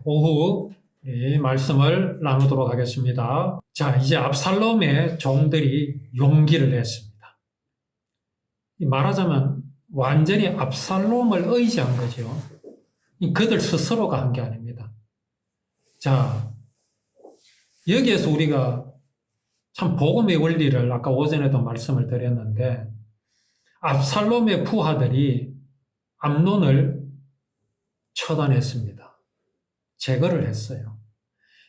오후 이 말씀을 나누도록 하겠습니다. 자, 이제 압살롬의 종들이 용기를 냈습니다. 말하자면 완전히 압살롬을 의지한 거죠. 그들 스스로가 한 게 아닙니다. 자, 여기에서 우리가 참 복음의 원리를 아까 오전에도 말씀을 드렸는데, 압살롬의 부하들이 암논을 처단했습니다. 제거를 했어요.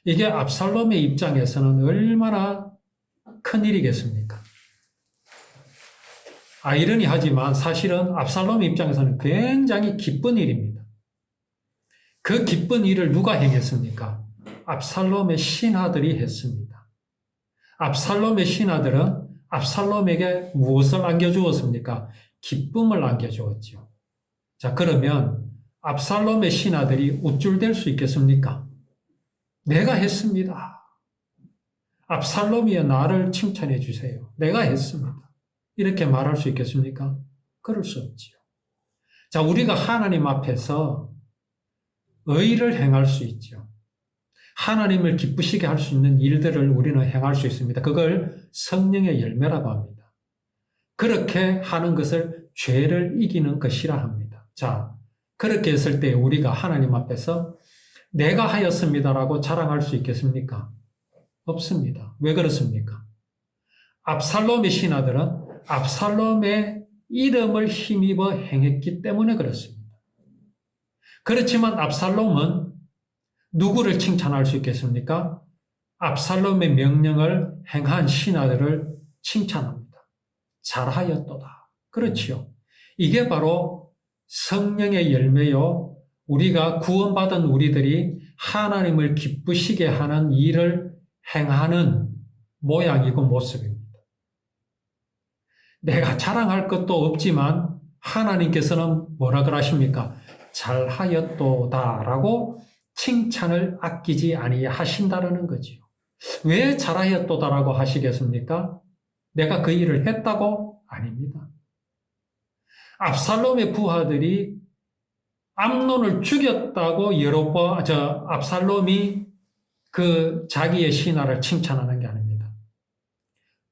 이게 압살롬의 입장에서는 얼마나 큰 일이겠습니까? 아이러니하지만 사실은 압살롬의 입장에서는 굉장히 기쁜 일입니다. 그 기쁜 일을 누가 행했습니까? 압살롬의 신하들이 했습니다. 압살롬의 신하들은 압살롬에게 무엇을 안겨주었습니까? 기쁨을 안겨주었죠. 자, 그러면 압살롬의 신하들이 우쭐댈 수 있겠습니까? 내가 했습니다. 압살롬이여 나를 칭찬해 주세요. 내가 했습니다. 이렇게 말할 수 있겠습니까? 그럴 수 없지요. 자, 우리가 하나님 앞에서 의를 행할 수 있죠. 하나님을 기쁘시게 할 수 있는 일들을 우리는 행할 수 있습니다. 그걸 성령의 열매라고 합니다. 그렇게 하는 것을 죄를 이기는 것이라 합니다. 자, 그렇게 했을 때 우리가 하나님 앞에서 내가 하였습니다라고 자랑할 수 있겠습니까? 없습니다. 왜 그렇습니까? 압살롬의 신하들은 압살롬의 이름을 힘입어 행했기 때문에 그렇습니다. 그렇지만 압살롬은 누구를 칭찬할 수 있겠습니까? 압살롬의 명령을 행한 신하들을 칭찬합니다. 잘하였도다. 그렇지요. 이게 바로 성령의 열매요. 우리가 구원받은 우리들이 하나님을 기쁘시게 하는 일을 행하는 모양이고 모습입니다. 내가 자랑할 것도 없지만 하나님께서는 뭐라 그러십니까? 잘하였도다라고 칭찬을 아끼지 아니하신다라는 거지요. 왜 잘하였도다라고 하시겠습니까? 내가 그 일을 했다고? 아닙니다. 압살롬의 부하들이 암논을 죽였다고 압살롬이 그 자기의 신하를 칭찬하는 게 아닙니다.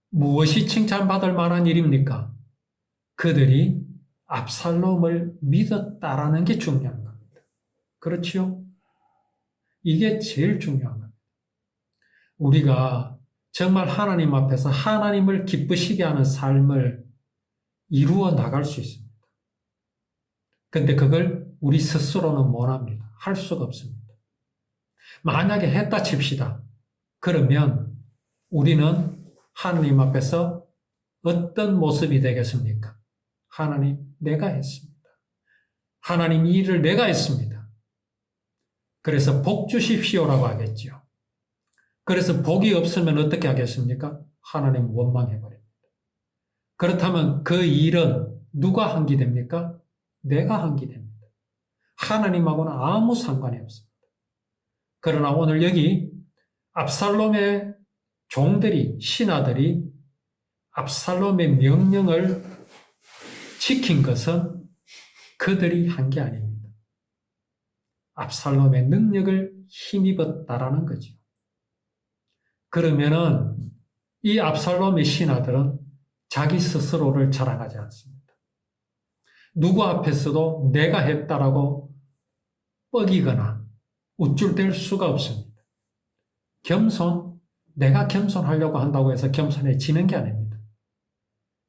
무엇이 칭찬받을 만한 일입니까? 그들이 압살롬을 믿었다라는 게 중요한 겁니다. 그렇지요? 이게 제일 중요한 겁니다. 우리가 정말 하나님 앞에서 하나님을 기쁘시게 하는 삶을 이루어 나갈 수 있습니다. 근데 그걸 우리 스스로는 못합니다. 할 수가 없습니다. 만약에 했다 칩시다. 그러면 우리는 하나님 앞에서 어떤 모습이 되겠습니까? 하나님, 내가 했습니다. 하나님, 이 일을 내가 했습니다. 그래서 복 주십시오라고 하겠죠. 그래서 복이 없으면 어떻게 하겠습니까? 하나님 원망해버립니다. 그렇다면 그 일은 누가 한 게 됩니까? 내가 한 게 됩니다. 하나님하고는 아무 상관이 없습니다. 그러나 오늘 여기 압살롬의 종들이, 신하들이 압살롬의 명령을 지킨 것은 그들이 한 게 아닙니다. 압살롬의 능력을 힘입었다라는 거죠. 그러면은 이 압살롬의 신하들은 자기 스스로를 자랑하지 않습니다. 누구 앞에서도 내가 했다라고 뻐기거나 우쭐댈 수가 없습니다. 내가 겸손하려고 한다고 해서 겸손해지는 게 아닙니다.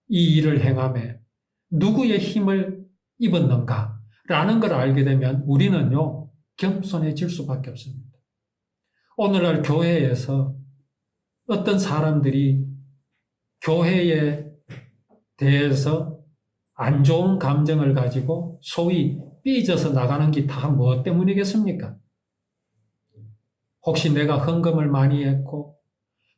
이 일을 행함에 누구의 힘을 입었는가라는 걸 알게 되면 우리는요, 겸손해질 수밖에 없습니다. 오늘날 교회에서 어떤 사람들이 교회에 대해서 안 좋은 감정을 가지고 소위 삐져서 나가는 게 다 뭐 때문이겠습니까? 혹시 내가 헌금을 많이 했고,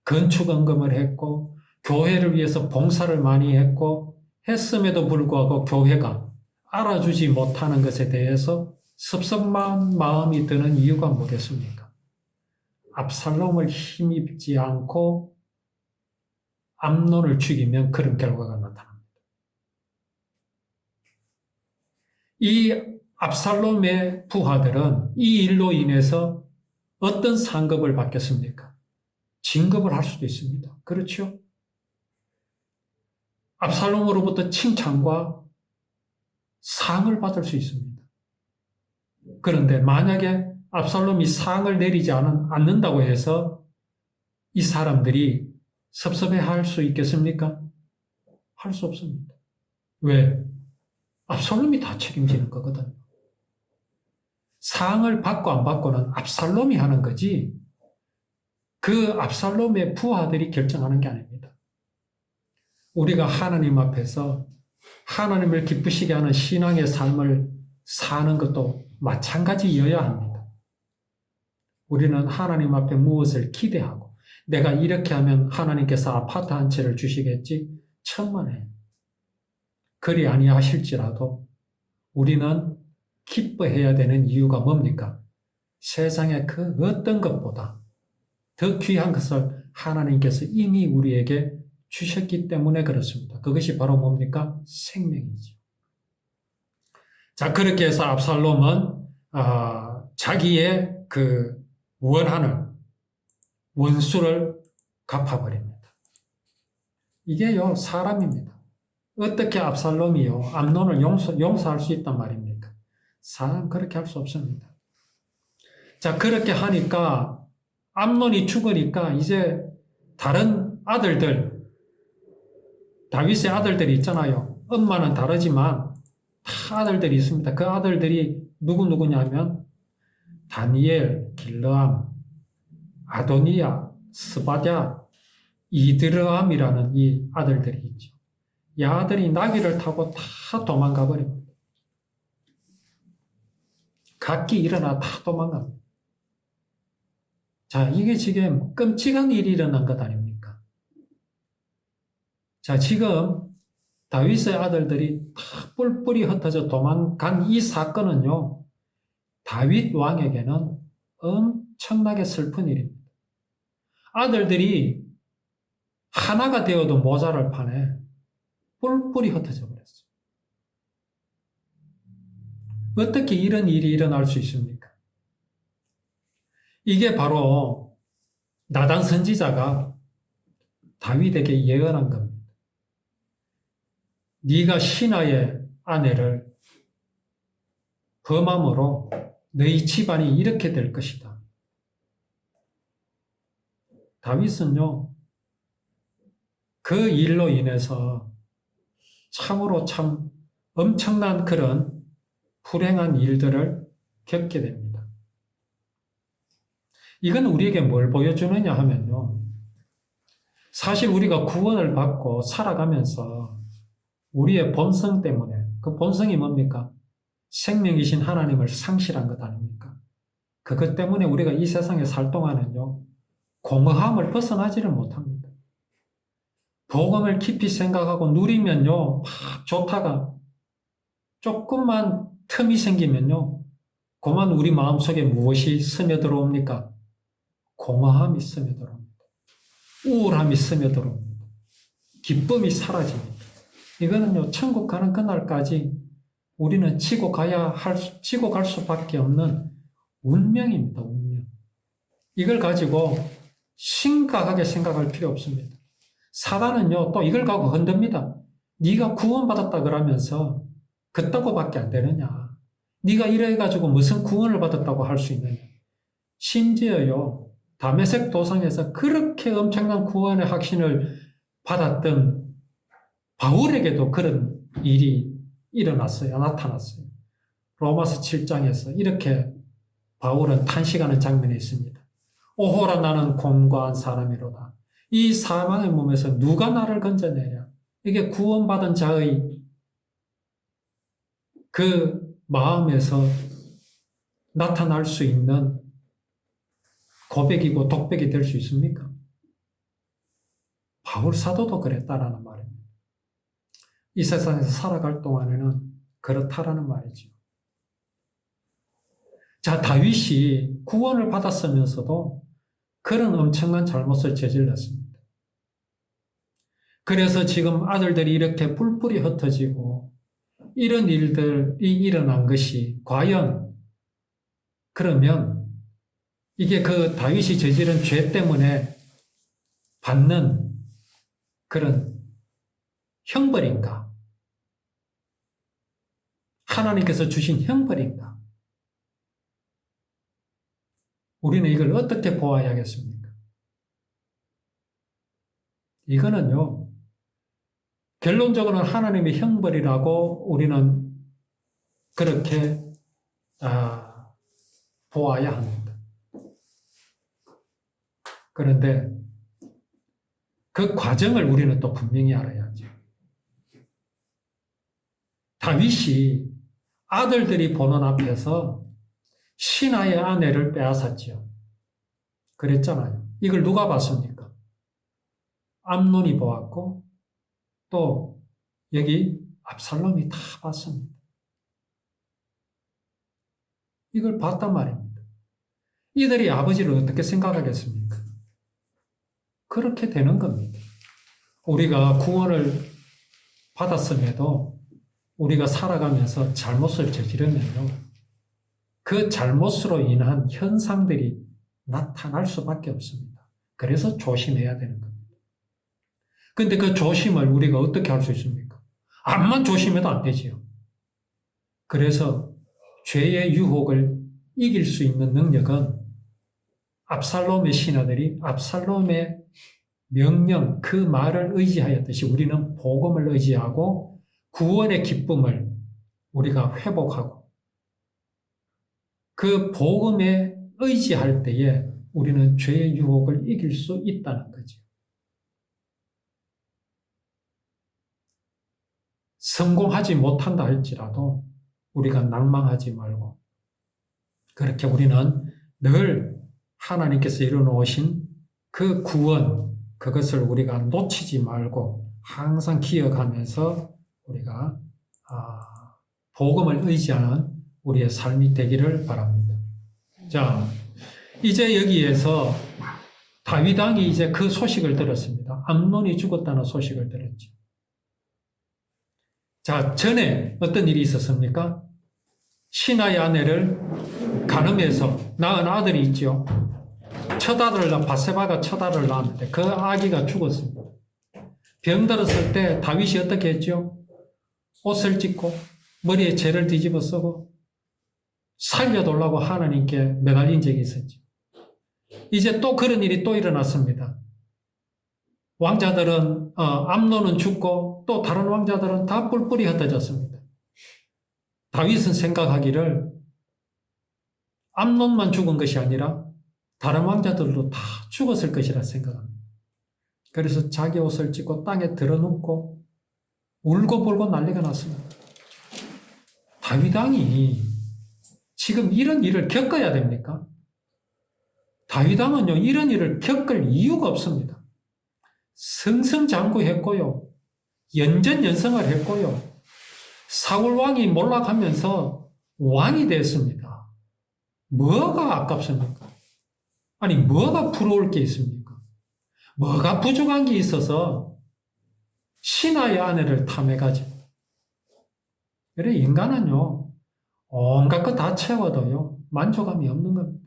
건축 헌금을 했고, 교회를 위해서 봉사를 많이 했고, 했음에도 불구하고 교회가 알아주지 못하는 것에 대해서 섭섭한 마음이 드는 이유가 뭐겠습니까? 압살롬을 힘입지 않고 암논을 죽이면 그런 결과가 나타납니다. 이 압살롬의 부하들은 이 일로 인해서 어떤 상급을 받겠습니까? 진급을 할 수도 있습니다. 그렇죠? 압살롬으로부터 칭찬과 상을 받을 수 있습니다. 그런데 만약에 압살롬이 상을 내리지 않는다고 해서 이 사람들이 섭섭해할 수 있겠습니까? 할 수 없습니다. 왜? 압살롬이 다 책임지는 거거든요. 상을 받고 안 받고는 압살롬이 하는 거지 그 압살롬의 부하들이 결정하는 게 아닙니다. 우리가 하나님 앞에서 하나님을 기쁘시게 하는 신앙의 삶을 사는 것도 마찬가지여야 합니다. 우리는 하나님 앞에 무엇을 기대하고 내가 이렇게 하면 하나님께서 아파트 한 채를 주시겠지? 천만에. 그리 아니하실지라도 우리는 기뻐해야 되는 이유가 뭡니까? 세상의 그 어떤 것보다 더 귀한 것을 하나님께서 이미 우리에게 주셨기 때문에 그렇습니다. 그것이 바로 뭡니까? 생명이죠. 자, 그렇게 해서 압살롬은 자기의 그 원하는 원수를 갚아버립니다. 이게요, 사람입니다. 어떻게 압살롬이요, 암논을 용서할 수 있단 말입니까? 사람 그렇게 할 수 없습니다. 자, 그렇게 하니까 암논이 죽으니까 이제 다른 아들들, 다윗의 아들들이 있잖아요. 엄마는 다르지만 다 아들들이 있습니다. 그 아들들이 누구냐면 다니엘, 길르암, 아도니야, 스바랴, 이드르암이라는 이 아들들이 있죠. 이 아들이 나귀를 타고 다 도망가 버립니다. 각기 일어나 다 도망갑니다. 자, 이게 지금 끔찍한 일이 일어난 것 아닙니까? 자, 지금 다윗의 아들들이 다 뿔뿔이 흩어져 도망간 이 사건은요, 다윗 왕에게는 엄청나게 슬픈 일입니다. 아들들이 하나가 되어도 모자랄 판에 뿔뿔이 흩어져 버렸어요. 어떻게 이런 일이 일어날 수 있습니까? 이게 바로 나단 선지자가 다윗에게 예언한 겁니다. 네가 신하의 아내를 범함으로 너희 집안이 이렇게 될 것이다. 다윗은요, 그 일로 인해서 참으로 참 엄청난 그런 불행한 일들을 겪게 됩니다. 이건 우리에게 뭘 보여주느냐 하면요, 사실 우리가 구원을 받고 살아가면서 우리의 본성 때문에, 그 본성이 뭡니까? 생명이신 하나님을 상실한 것 아닙니까? 그것 때문에 우리가 이 세상에 살 동안은요, 공허함을 벗어나지를 못합니다. 복음을 깊이 생각하고 누리면요, 막 좋다가 조금만 틈이 생기면요, 그만 우리 마음속에 무엇이 스며들어옵니까? 공허함이 스며들어옵니다. 우울함이 스며들어옵니다. 기쁨이 사라집니다. 이거는요, 천국 가는 그날까지 우리는 지고 갈 수밖에 없는 운명입니다, 운명. 이걸 가지고 심각하게 생각할 필요 없습니다. 사단은요, 또 이걸 갖고 흔듭니다. 네가 구원받았다 그러면서 그따구밖에 안 되느냐. 네가 이래가지고 무슨 구원을 받았다고 할 수 있느냐. 심지어요, 다메섹 도상에서 그렇게 엄청난 구원의 확신을 받았던 바울에게도 그런 일이 일어났어요. 나타났어요. 로마서 7장에서 이렇게 바울은 탄식하는 장면이 있습니다. 오호라 나는 곤고한 사람이로다. 이 사망의 몸에서 누가 나를 건져내랴. 이게 구원받은 자의 그 마음에서 나타날 수 있는 고백이고 독백이 될 수 있습니까? 바울 사도도 그랬다라는 말입니다. 이 세상에서 살아갈 동안에는 그렇다라는 말이죠. 자, 다윗이 구원을 받았으면서도 그런 엄청난 잘못을 저질렀습니다. 그래서 지금 아들들이 이렇게 뿔뿔이 흩어지고 이런 일들이 일어난 것이 과연 그러면 이게 그 다윗이 저지른 죄 때문에 받는 그런 형벌인가? 하나님께서 주신 형벌인가? 우리는 이걸 어떻게 보아야겠습니까? 이거는요, 결론적으로는 하나님의 형벌이라고 우리는 그렇게 보아야 합니다. 그런데 그 과정을 우리는 또 분명히 알아야죠. 다윗이 아들들이 보는 앞에서 신하의 아내를 빼앗았지요. 그랬잖아요. 이걸 누가 봤습니까? 암논이 보았고 또 여기 압살롬이 다 봤습니다. 이걸 봤단 말입니다. 이들이 아버지를 어떻게 생각하겠습니까? 그렇게 되는 겁니다. 우리가 구원을 받았음에도 우리가 살아가면서 잘못을 저지르면요, 그 잘못으로 인한 현상들이 나타날 수밖에 없습니다. 그래서 조심해야 되는 겁니다. 근데 그 조심을 우리가 어떻게 할 수 있습니까? 암만 조심해도 안 되지요. 그래서 죄의 유혹을 이길 수 있는 능력은 압살롬의 신하들이 압살롬의 명령, 그 말을 의지하였듯이 우리는 복음을 의지하고 구원의 기쁨을 우리가 회복하고 그 복음에 의지할 때에 우리는 죄의 유혹을 이길 수 있다는 거죠. 성공하지 못한다 할지라도 우리가 낭망하지 말고 그렇게 우리는 늘 하나님께서 이루어놓으신 그 구원, 그것을 우리가 놓치지 말고 항상 기억하면서 우리가 복음을 의지하는 우리의 삶이 되기를 바랍니다. 자, 이제 여기에서 다윗 왕이 이제 그 소식을 들었습니다. 암논이 죽었다는 소식을 들었죠. 자, 전에 어떤 일이 있었습니까? 신하의 아내를 간음해서 낳은 아들이 있죠. 바세바가 첫 아들을 낳았는데 그 아기가 죽었습니다. 병들었을 때 다윗이 어떻게 했죠? 옷을 찢고 머리에 재를 뒤집어 쓰고 살려달라고 하나님께 매달린 적이 있었죠. 이제 또 그런 일이 또 일어났습니다. 왕자들은 암논은 죽고 또 다른 왕자들은 다 뿔뿔이 흩어졌습니다. 다윗은 생각하기를 암논만 죽은 것이 아니라 다른 왕자들도 다 죽었을 것이라 생각합니다. 그래서 자기 옷을 찢고 땅에 드러눕고 울고불고 난리가 났습니다. 다윗 왕이 지금 이런 일을 겪어야 됩니까? 다윗 왕은요, 이런 일을 겪을 이유가 없습니다. 승승장구했고요. 연전연승을 했고요. 사울 왕이 몰락하면서 왕이 됐습니다. 뭐가 아깝습니까? 아니, 뭐가 부러울 게 있습니까? 뭐가 부족한 게 있어서 신하의 아내를 탐해가지고. 그래, 인간은요, 온갖 거 다 채워도요, 만족감이 없는 겁니다.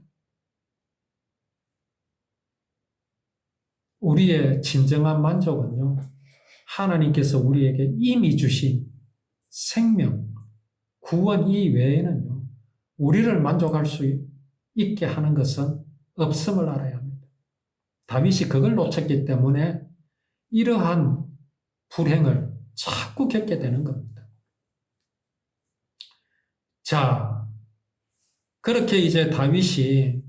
우리의 진정한 만족은요, 하나님께서 우리에게 이미 주신 생명, 구원 이외에는요, 우리를 만족할 수 있게 하는 것은 없음을 알아야 합니다. 다윗이 그걸 놓쳤기 때문에 이러한 불행을 자꾸 겪게 되는 겁니다. 자, 그렇게 이제 다윗이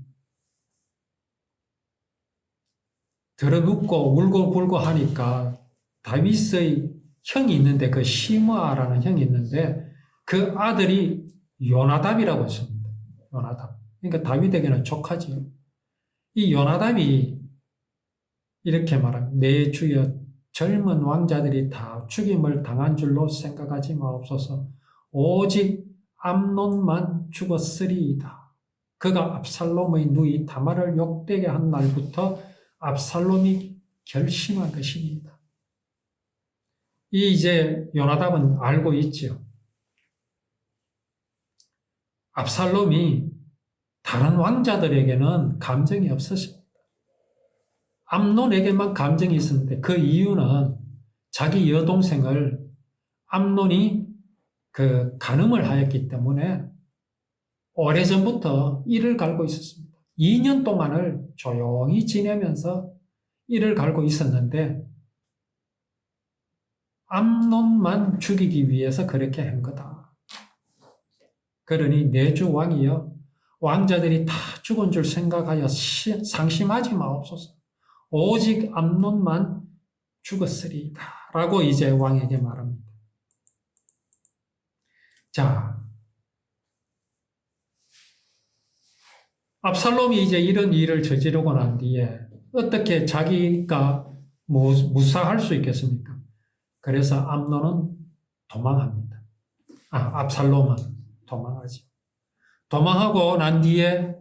들어눕고 울고불고 하니까 다윗의 형이 있는데 그 시므아라는 형이 있는데 그 아들이 요나답이라고 했습니다. 요나답. 그러니까 다윗에게는 조카지요. 이 요나답이 이렇게 말합니다. 내 주여 젊은 왕자들이 다 죽임을 당한 줄로 생각하지 마옵소서. 오직 암논만 죽었으리이다. 그가 압살롬의 누이 다말을 욕되게 한 날부터 압살롬이 결심한 것입니다. 이제 요나답은 알고 있죠. 압살롬이 다른 왕자들에게는 감정이 없었습니다. 암논에게만 감정이 있었는데 그 이유는 자기 여동생을 암논이 간음을 하였기 때문에 오래전부터 이를 갈고 있었습니다. 2년 동안을 조용히 지내면서 이를 갈고 있었는데 암논만 죽이기 위해서 그렇게 한 거다. 그러니 내 주 왕이여 왕자들이 다 죽은 줄 생각하여 상심하지 마옵소서. 오직 암논만 죽었으리이다. 라고 이제 왕에게 말합니다. 자, 압살롬이 이제 이런 일을 저지르고 난 뒤에 어떻게 자기가 무사할 수 있겠습니까? 그래서 암논은 도망합니다. 압살롬은 도망하죠. 도망하고 난 뒤에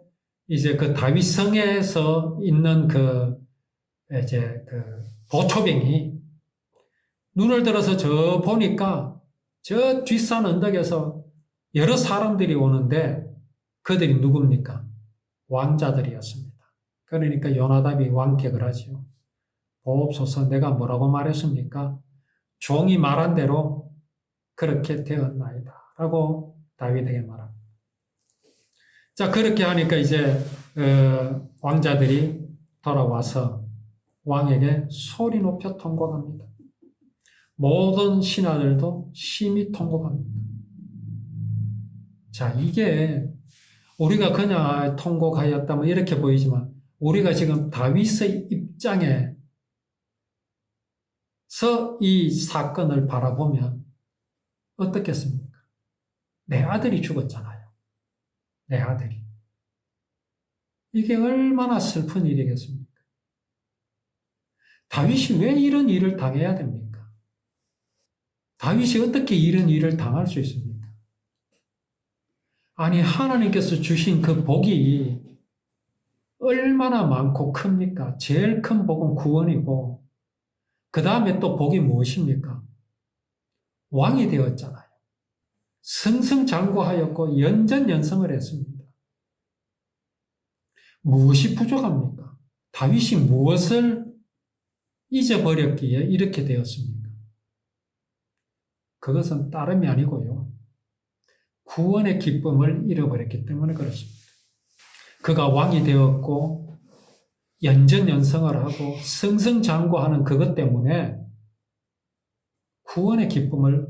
이제 그 다윗성에서 있는 이제 보초병이 눈을 들어서 저 보니까 저 뒷산 언덕에서 여러 사람들이 오는데 그들이 누굽니까? 왕자들이었습니다. 그러니까 요나답이 왕격을 하죠. 보옵소서 내가 뭐라고 말했습니까? 종이 말한 대로 그렇게 되었나이다. 라고 다윗에게 말합니다. 자, 그렇게 하니까 이제 왕자들이 돌아와서 왕에게 소리 높여 통곡합니다. 모든 신하들도 심히 통곡합니다. 자, 이게 우리가 그냥 통곡하였다면 이렇게 보이지만 우리가 지금 다윗의 입장에서 이 사건을 바라보면 어떻겠습니까? 내 아들이 죽었잖아요. 내 아들이. 이게 얼마나 슬픈 일이겠습니까? 다윗이 왜 이런 일을 당해야 됩니까? 다윗이 어떻게 이런 일을 당할 수 있습니까? 아니, 하나님께서 주신 그 복이 얼마나 많고 큽니까? 제일 큰 복은 구원이고, 그 다음에 또 복이 무엇입니까? 왕이 되었잖아요. 승승장구하였고 연전연승을 했습니다. 무엇이 부족합니까? 다윗이 무엇을 잊어버렸기에 이렇게 되었습니까? 그것은 다름이 아니고요. 구원의 기쁨을 잃어버렸기 때문에 그렇습니다. 그가 왕이 되었고 연전연승을 하고 승승장구하는 그것 때문에 구원의 기쁨을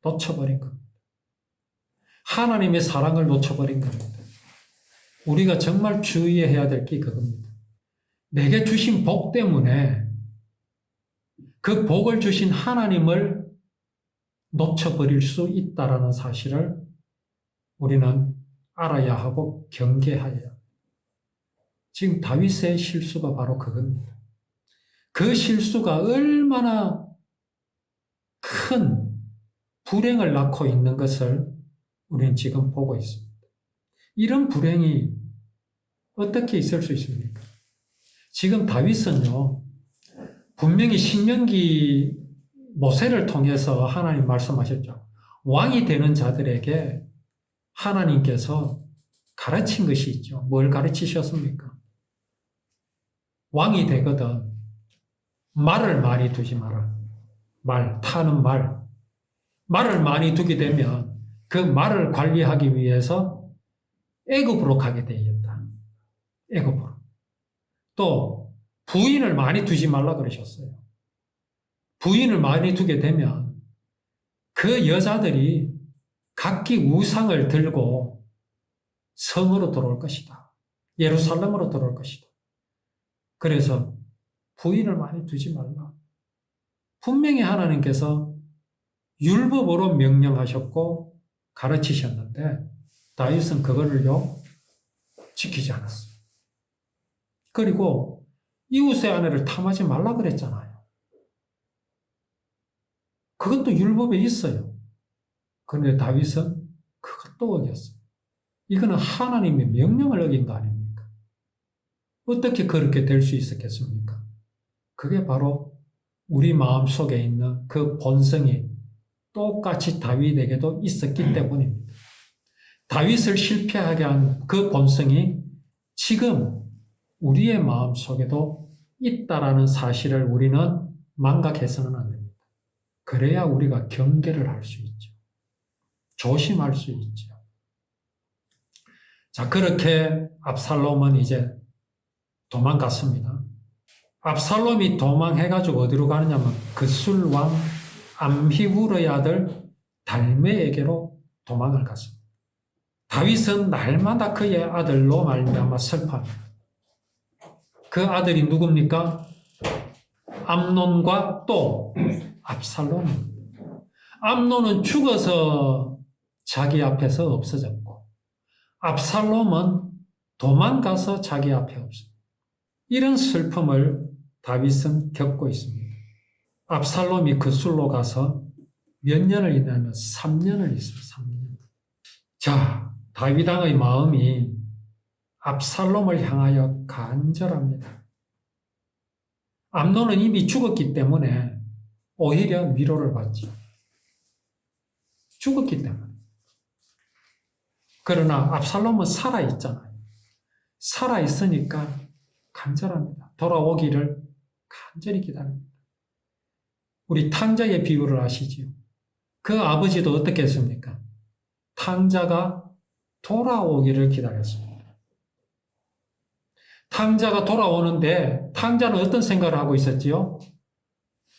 놓쳐버린 겁니다. 하나님의 사랑을 놓쳐버린 겁니다. 우리가 정말 주의해야 될 게 그겁니다. 내게 주신 복 때문에 그 복을 주신 하나님을 놓쳐버릴 수 있다는 사실을 우리는 알아야 하고 경계해야 합니다. 지금 다윗의 실수가 바로 그겁니다. 그 실수가 얼마나 큰 불행을 낳고 있는 것을 우리는 지금 보고 있습니다. 이런 불행이 어떻게 있을 수 있습니까? 지금 다윗은요, 분명히 신명기 모세를 통해서 하나님 말씀하셨죠. 왕이 되는 자들에게 하나님께서 가르친 것이 있죠. 뭘 가르치셨습니까? 왕이 되거든 말을 많이 두지 마라. 타는 말. 말을 많이 두게 되면 그 말을 관리하기 위해서 애굽으로 가게 되었다. 애굽으로. 또 부인을 많이 두지 말라 그러셨어요. 부인을 많이 두게 되면 그 여자들이 각기 우상을 들고 성으로 들어올 것이다. 예루살렘으로 들어올 것이다. 그래서 부인을 많이 두지 말라. 분명히 하나님께서 율법으로 명령하셨고 가르치셨는데 다윗은 그거를요 지키지 않았어요. 그리고 이웃의 아내를 탐하지 말라 그랬잖아요. 그것도 율법에 있어요. 그런데 다윗은 그것도 어겼어요. 이거는 하나님의 명령을 어긴 거 아닙니까? 어떻게 그렇게 될 수 있었겠습니까? 그게 바로 우리 마음속에 있는 그 본성이 똑같이 다윗에게도 있었기 때문입니다. 다윗을 실패하게 한 그 본성이 지금 우리의 마음 속에도 있다라는 사실을 우리는 망각해서는 안 됩니다. 그래야 우리가 경계를 할 수 있죠. 조심할 수 있죠. 자, 그렇게 압살롬은 이제 도망갔습니다. 압살롬이 도망해가지고 어디로 가느냐면 그술 왕 암히울의 아들 달메에게로 도망을 갔습니다. 다윗은 날마다 그의 아들로 말미암아 슬퍼합니다. 그 아들이 누굽니까? 암논과 또 압살롬입니다. 암논은 죽어서 자기 앞에서 없어졌고 압살롬은 도망가서 자기 앞에 없습니다. 이런 슬픔을 다윗은 겪고 있습니다. 압살롬이 그술로 가서 몇 년을 있냐면 3년을 있습니다. 3년. 자, 다윗 왕의 마음이 압살롬을 향하여 간절합니다. 암논은 이미 죽었기 때문에 오히려 위로를 받죠. 죽었기 때문에. 그러나 압살롬은 살아있잖아요. 살아있으니까 간절합니다. 돌아오기를 간절히 기다립니다. 우리 탕자의 비유를 아시지요? 그 아버지도 어떻게 했습니까? 탕자가 돌아오기를 기다렸습니다. 탕자가 돌아오는데 탕자는 어떤 생각을 하고 있었지요?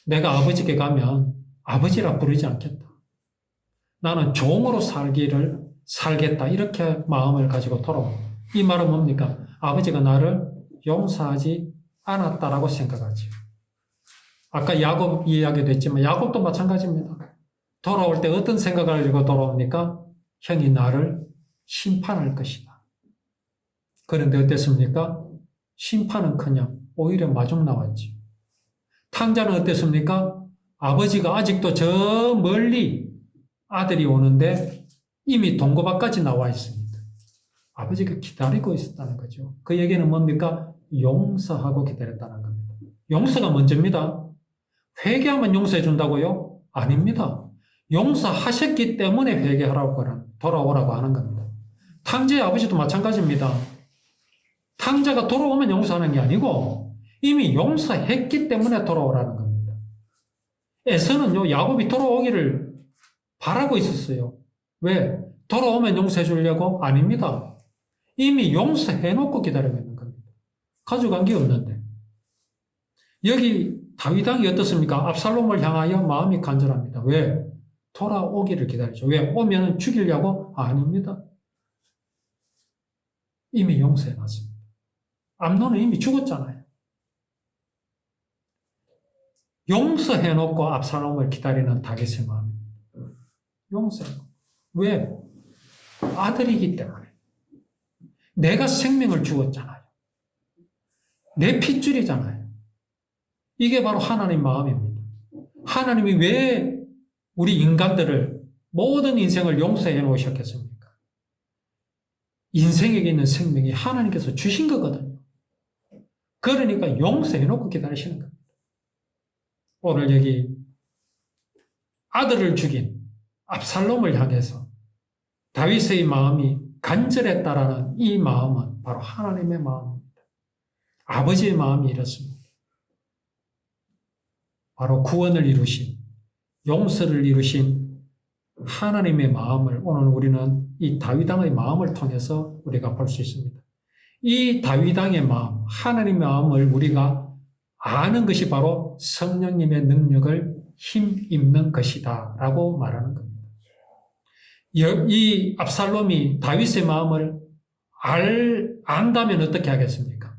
내가 아버지께 가면 아버지라 부르지 않겠다. 나는 종으로 살겠다. 이렇게 마음을 가지고 돌아옵니다. 이 말은 뭡니까? 아버지가 나를 용서하지 않았다라고 생각하죠. 아까 야곱 이야기도 했지만 야곱도 마찬가지입니다. 돌아올 때 어떤 생각을 가지고 돌아옵니까? 형이 나를 심판할 것이다. 그런데 어땠습니까? 심판은커녕 오히려 마중 나왔지. 탕자는 어땠습니까? 아버지가 아직도 저 멀리 아들이 오는데 이미 동고밭까지 나와 있습니다. 아버지가 기다리고 있었다는 거죠. 그 얘기는 뭡니까? 용서하고 기다렸다는 겁니다. 용서가 먼저입니다. 회개하면 용서해 준다고요? 아닙니다. 용서하셨기 때문에 회개하라고 돌아오라고 하는 겁니다. 탕자의 아버지도 마찬가지입니다. 탕자가 돌아오면 용서하는 게 아니고 이미 용서했기 때문에 돌아오라는 겁니다. 에서는요, 야곱이 돌아오기를 바라고 있었어요. 왜? 돌아오면 용서해 주려고? 아닙니다. 이미 용서해놓고 기다리고 있는 겁니다. 가져간 게 없는데. 여기 다윗 왕이 어떻습니까? 압살롬을 향하여 마음이 간절합니다. 왜? 돌아오기를 기다리죠. 왜? 오면 죽이려고? 아닙니다. 이미 용서해놨습니다. 암논은 이미 죽었잖아요. 용서해놓고 압살롬을 기다리는 다윗의 마음입니다. 용서해놓고. 왜? 아들이기 때문에. 내가 생명을 주었잖아요. 내 핏줄이잖아요. 이게 바로 하나님 마음입니다. 하나님이 왜 우리 인간들을 모든 인생을 용서해 놓으셨겠습니까? 인생에게 있는 생명이 하나님께서 주신 거거든요. 그러니까 용서해 놓고 기다리시는 겁니다. 오늘 여기 아들을 죽인 압살롬을 향해서 다윗의 마음이 간절했다라는 이 마음은 바로 하나님의 마음입니다. 아버지의 마음이 이렇습니다. 바로 구원을 이루신, 용서를 이루신 하나님의 마음을 오늘 우리는 이 다윗 왕의 마음을 통해서 우리가 볼 수 있습니다. 이 다윗 왕의 마음, 하나님의 마음을 우리가 아는 것이 바로 성령님의 능력을 힘입는 것이다 라고 말하는 겁니다. 이 압살롬이 다윗의 마음을 안다면 어떻게 하겠습니까?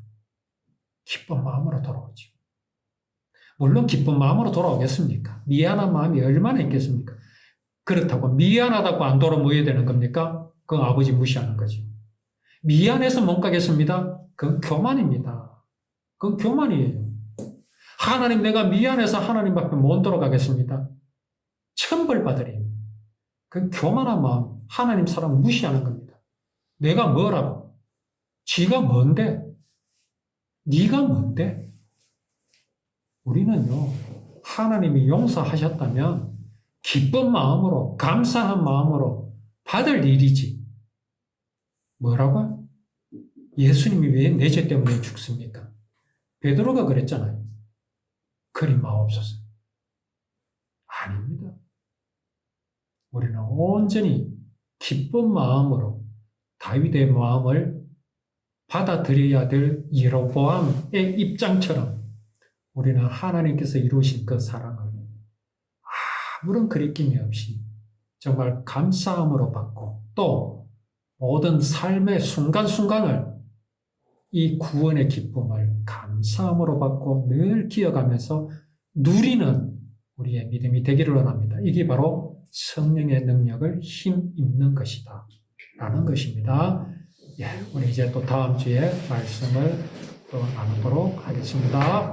기쁜 마음으로 돌아오죠. 물론 기쁜 마음으로 돌아오겠습니까? 미안한 마음이 얼마나 있겠습니까? 그렇다고 미안하다고 안 돌아오야 되는 겁니까? 그건 아버지 무시하는 거죠. 미안해서 못 가겠습니다? 그건 교만입니다. 그건 교만이에요. 하나님, 내가 미안해서 하나님 앞에 못 돌아가겠습니다? 천벌받으리. 그건 교만한 마음, 하나님 사람을 무시하는 겁니다. 내가 뭐라고? 지가 뭔데? 네가 뭔데? 우리는요, 하나님이 용서하셨다면 기쁜 마음으로, 감사한 마음으로 받을 일이지. 뭐라고? 예수님이 왜 내 죄 때문에 죽습니까? 베드로가 그랬잖아요. 그리 마옵소서. 아닙니다. 우리는 온전히 기쁜 마음으로 다윗의 마음을 받아들여야 될 여로보암의 입장처럼 우리는 하나님께서 이루신 그 사랑을 아무런 거리낌이 없이 정말 감사함으로 받고 또 모든 삶의 순간순간을 이 구원의 기쁨을 감사함으로 받고 늘 기억하면서 누리는 우리의 믿음이 되기를 원합니다. 이게 바로 성령의 능력을 힘입는 것이다 라는 것입니다. 예, 우리 이제 또 다음 주에 말씀을 또 나누도록 하겠습니다.